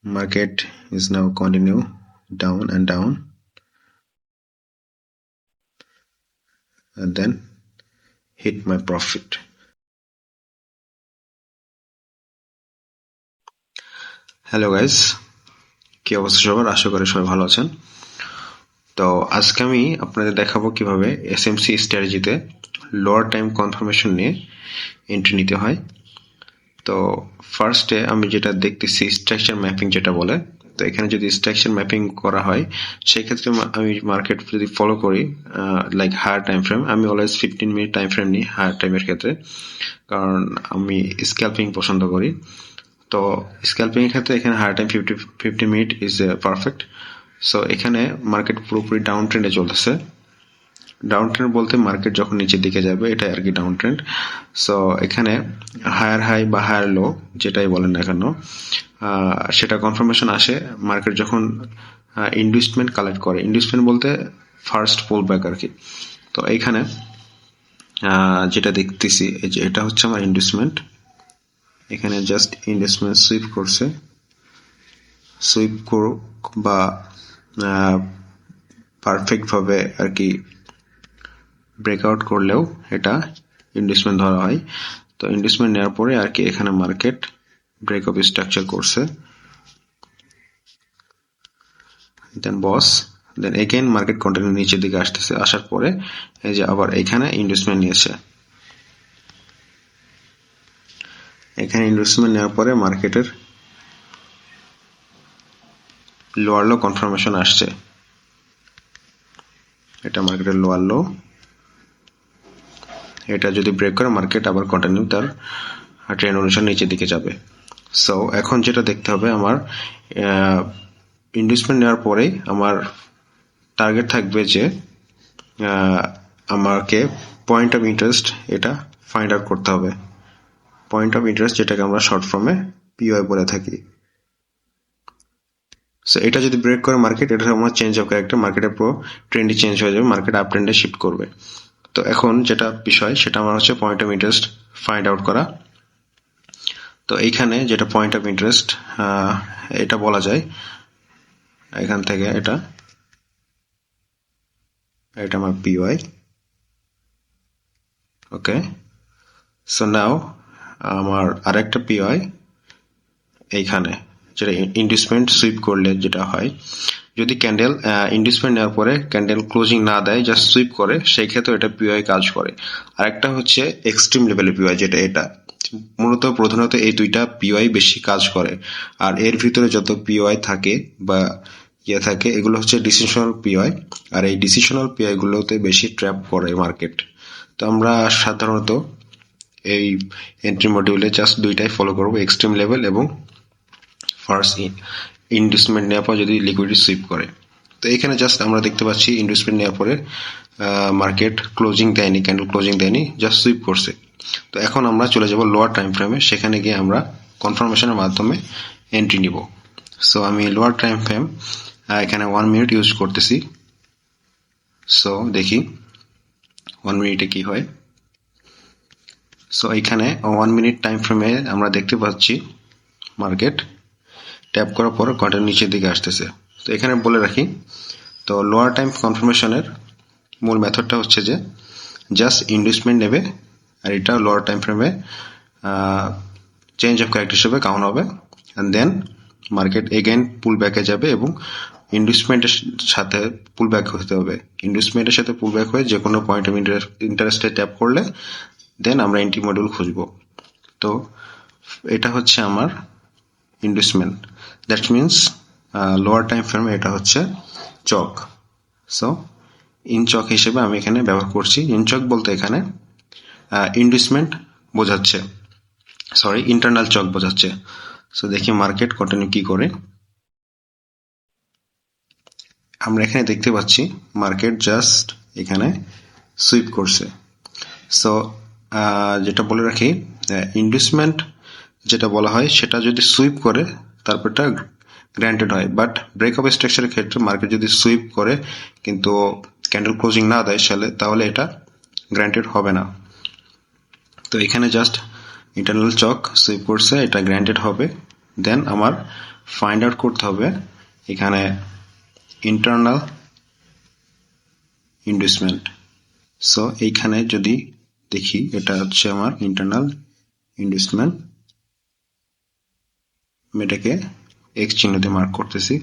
Market is now continue down and down, and then hit my profit. Hello guys, কি অবস্থা সবার? আশা করি সবাই ভালো আছেন। তো আজকে আমি আপনাদের দেখাবো কিভাবে এসএমসি স্ট্র্যাটেজিতে লোয়ার টাইম কনফার্মেশন নিয়ে এন্ট্রি নিতে হয়। তো ফার্স্টে আমি যেটা দেখতেছি স্ট্রাকচার ম্যাপিং যেটা বলে, তো এখানে যদি স্ট্রাকচার ম্যাপিং করা হয় সেই ক্ষেত্রে আমি মার্কেট যদি ফলো করি লাইক হায়ার টাইম ফ্রেম, আমি অলওয়েজ 15 মিনিট টাইম ফ্রেম নিই হায়ার টাইমের ক্ষেত্রে, কারণ আমি স্ক্যাল্পিং পছন্দ করি। তো স্ক্যাল্পিং এর ক্ষেত্রে এখানে higher time 50 minute is perfect. So এখানে মার্কেট পুরোপুরি ডাউন ট্রেন্ডে চলতেছে। ডাউন ট্রেন্ড বলতে মার্কেট যখন নিচের দিকে যাবে এটা আর কি ডাউন ট্রেন্ড। সো এখানে হায়ার হাই বা হায়ার লো যেটাই বলেন না কেন সেটা কনফার্মেশন আসে মার্কেট যখন ইন্ডুসমেন্ট কালেক্ট করে। ইন্ডুসমেন্ট বলতে ফার্স্ট পুল ব্যাক আর কি। তো এইখানে যেটা দেখতেছি এই যে এটা হচ্ছে আমার ইন্ডুসমেন্ট। এখানে জাস্ট ইন্ডুসমেন্ট সুইপ করছে, সুইপ করুক বা পারফেক্ট ভাবে আর কি ব্রেকআউট করলেও এটা ইন্ডুসমেন্ট ধরা হয়। তো ইন্ডুসমেন্ট নেওয়ার পরে আর কি এখানে মার্কেট ব্রেকআপ স্ট্রাকচার করছে, দেন বস, দেন এগেইন মার্কেট কন্টিনিউ নিচের দিকে আসতেছে। আসার পরে এই যে আবার এখানে ইন্ডুসমেন্ট নিয়েছে। এখানে ইন্ডুসমেন্ট নেওয়ার পরে মার্কেটের লোয়ার লো কনফার্মেশন আসছে। এটা মার্কেটের লোয়ার লো, এটা যদি ব্রেক করে মার্কেট আবার কন্টিনিউ তার ট্রেন্ড অনুসারে নিচের দিকে যাবে। সো এখন যেটা দেখতে হবে আমার ইনভেস্টমেন্ট নেওয়ার পরেই আমার টার্গেট থাকবে যে আমাকে পয়েন্ট অফ ইন্টারেস্ট এটা ফাইন্ড আউট করতে হবে। পয়েন্ট অফ ইন্টারেস্ট যেটাকে আমরা শর্ট ফর্মে পিওআই বলে থাকি। সো এটা যদি ব্রেক করে মার্কেট, এটা আমার চেঞ্জ অফ ক্যারেক্টার, মার্কেটের পুরো ট্রেন্ডই চেঞ্জ হয়ে যাবে, মার্কেট আপ ট্রেন্ডে শিফট করবে। তো এখন যেটা বিষয় সেটা আমার হচ্ছে point of interest find out করা। তো এইখানে যেটা পয়েন্ট অফ ইন্টারেস্ট এটা বলা যায় এখান থেকে, এটা আমার পিওআই। ওকে, সো নাও আমার আরেকটা পিওআই এইখানে, যেটা ইন্ডুসমেন্ট সুইপ করলে যেটা হয়, যদি ক্যান্ডেল ইন্ডুসমেন্ট নেওয়ার পরে ক্যান্ডেল ক্লোজিং না দেয়, জাস্ট সুইপ করে, সেই ক্ষেত্রে এটা পিওআই কাজ করে। আরেকটা হচ্ছে এক্সট্রিম লেভেলের পিওআই, যেটা এটা মূলত প্রধানত এই দুইটা পিওআই বেশি কাজ করে। আর এর ভিতরে যত পিওআই থাকে বা থাকে এগুলো হচ্ছে ডিসিশনাল পিওআই, আর এই ডিসিশনাল পিওআই গুলোতে বেশি ট্র্যাপ করে মার্কেট। তো আমরা সাধারণত এই এন্ট্রি মডিউলে জাস্ট দুইটাই ফলো করবো, এক্সট্রিম লেভেল এবং ফার্স্ট ইনভেস্টমেন্ট নেওয়ার পর যদি লিকুইডিটি সুইপ করে। তো এখানে জাস্ট আমরা দেখতে পাচ্ছি ইনভেস্টমেন্ট নেওয়ার পরে মার্কেট ক্লোজিং দেয়নি, ক্যান্ডেল ক্লোজিং দেয়নি, জাস্ট সুইপ করছে। তো এখন আমরা চলে যাব লোয়ার টাইম ফ্রেমে, সেখানে গিয়ে আমরা কনফার্মেশনের মাধ্যমে এন্ট্রি নিব। সো আমি লোয়ার টাইম ফ্রেম এখানে 1 মিনিট ইউজ করতেছি। সো দেখি 1 মিনিটে কি হয়। সো এখানে 1 মিনিট টাইম ফ্রেমে আমরা দেখতে পাচ্ছি মার্কেট ট্যাপ করার পর কন্টিনিউ নিচের দিকে আসতেছে। তো এখানে বলে রাখি, তো লোয়ার টাইম কনফার্মেশনের মূল মেথডটা হচ্ছে যে জাস্ট ইনভেস্টমেন্ট নেবে, আর এটা লোয়ার টাইম ফ্রেমে চেঞ্জ অফ ক্যারেক্টার হিসেবে কাউন্ট হবে, এন্ড দেন মার্কেট এগেইন পুল ব্যাকে যাবে এবং ইনভেস্টমেন্টের সাথে পুল ব্যাক হতে হবে। ইনভেস্টমেন্টের সাথে পুল ব্যাক হয়ে যে কোনো পয়েন্ট অফ ইন্টারেস্টে ট্যাপ করলে দেন আমরা এন্ট্রি মডিউল খুঁজব। তো এটা হচ্ছে আমার investment, that means lower time ফ্রেমে এটা হচ্ছে চক। সো ইনচক হিসেবে আমি এখানে ব্যবহার করছি। ইনচক বলতে এখানে ইনভেস্টমেন্ট বোঝাচ্ছে, সরি ইন্টারনাল চক বোঝাচ্ছে। সো দেখি মার্কেট কন্টিনিউ কি করে। আমরা এখানে দেখতে পাচ্ছি মার্কেট জাস্ট এখানে সুইপ করছে। সো যেটা বলে রাখি, ইনভেস্টমেন্ট যেটা বলা হয় সেটা যদি সুইপ করে তারপরটা গ্র্যান্টেড হয়, বাট ব্রেকআপ স্ট্রাকচারের ক্ষেত্রে মার্কেট যদি সুইপ করে কিন্তু ক্যান্ডেল ক্লোজিং না দেয় তাহলে এটা গ্র্যান্টেড হবে না। তো এখানে জাস্ট ইন্টারনাল চক সুইপ করছে, এটা গ্র্যান্টেড হবে, দেন আমার ফাইন্ড আউট করতে হবে এখানে ইন্টারনাল ইনভেস্টমেন্ট। সো এইখানে যদি দেখি এটা হচ্ছে আমার ইন্টারনাল ইনভেস্টমেন্ট, এটাকে এক্স চিহ্ন দিয়ে মার্ক করতেছি।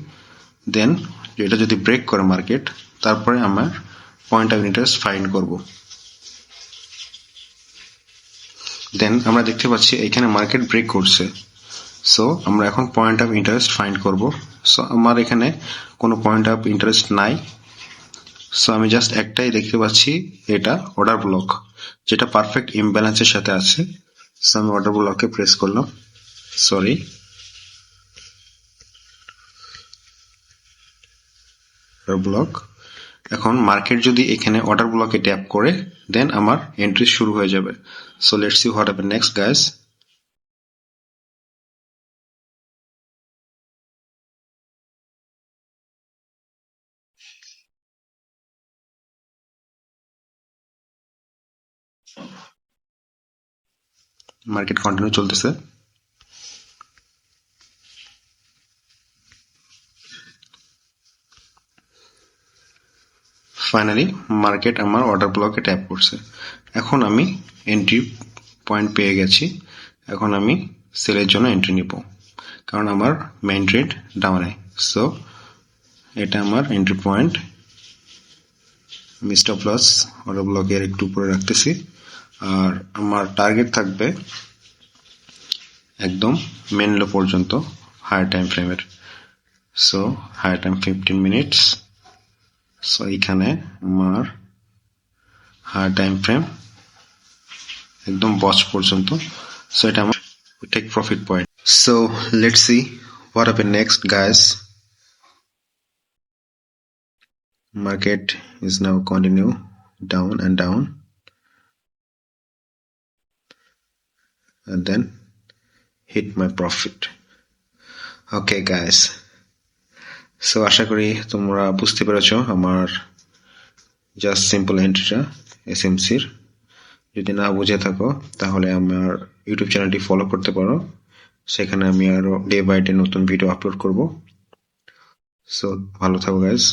দেন এটা যদি ব্রেক করে মার্কেট, তারপরে আমার পয়েন্ট অফ ইন্টারেস্ট ফাইন্ড করব। দেন আমরা দেখতে পাচ্ছি এখানে মার্কেট ব্রেক করছে। সো আমরা এখন পয়েন্ট অফ ইন্টারেস্ট ফাইন্ড করব। সো আমার এখানে কোনো পয়েন্ট অফ ইন্টারেস্ট নাই। সো আমি জাস্ট একটাই দেখতে পাচ্ছি, এটা অর্ডার ব্লক, যেটা পারফেক্ট ইমব্যালেন্সের সাথে আছে। সো আমি অর্ডার ব্লকে প্রেস করলাম, সরি, ব্লক। এখন মার্কেট যদি এখানে অর্ডার ব্লকে ট্যাপ করে, দেন আমার এন্ট্রি শুরু হয়ে যাবে। So let's C what happen next guys. Market continue চলতেছে। ফাইনালি মার্কেট আমার অর্ডার ব্লকে ট্যাপ করছে। এখন আমি এন্ট্রি পয়েন্ট পেয়ে গেছি। এখন আমি সেলের জন্য এন্ট্রি নিব, কারণ আমার মেইন ট্রেড ডাউনে। সো এটা আমার এন্ট্রি পয়েন্ট। আমি স্টপ লস অর্ডার ব্লকের একটু উপরে রাখতেছি, আর আমার টার্গেট থাকবে একদম মেন লো পর্যন্ত হায়ার টাইম ফ্রেমের। So higher time 15 minutes. So এইখানে আমার হায়ার টাইম ফ্রেম একদম বচ পর্যন্ত। সো এটা আমার take profit point. So let's see what happened next guys. Market is now continue down and down, and then hit my profit. Okay guys, so আশা করি তোমরা বুঝতে পেরেছো আমার জাস্ট সিম্পল এন্ট্রিটা এসএমসির। যদি না বুঝে থাকো তাহলে আমার ইউটিউব চ্যানেলটি ফলো করতে পারো, সেখানে আমি আরো ডে বাই ডে নতুন ভিডিও আপলোড করব। সো ভালো থাকো গাইস।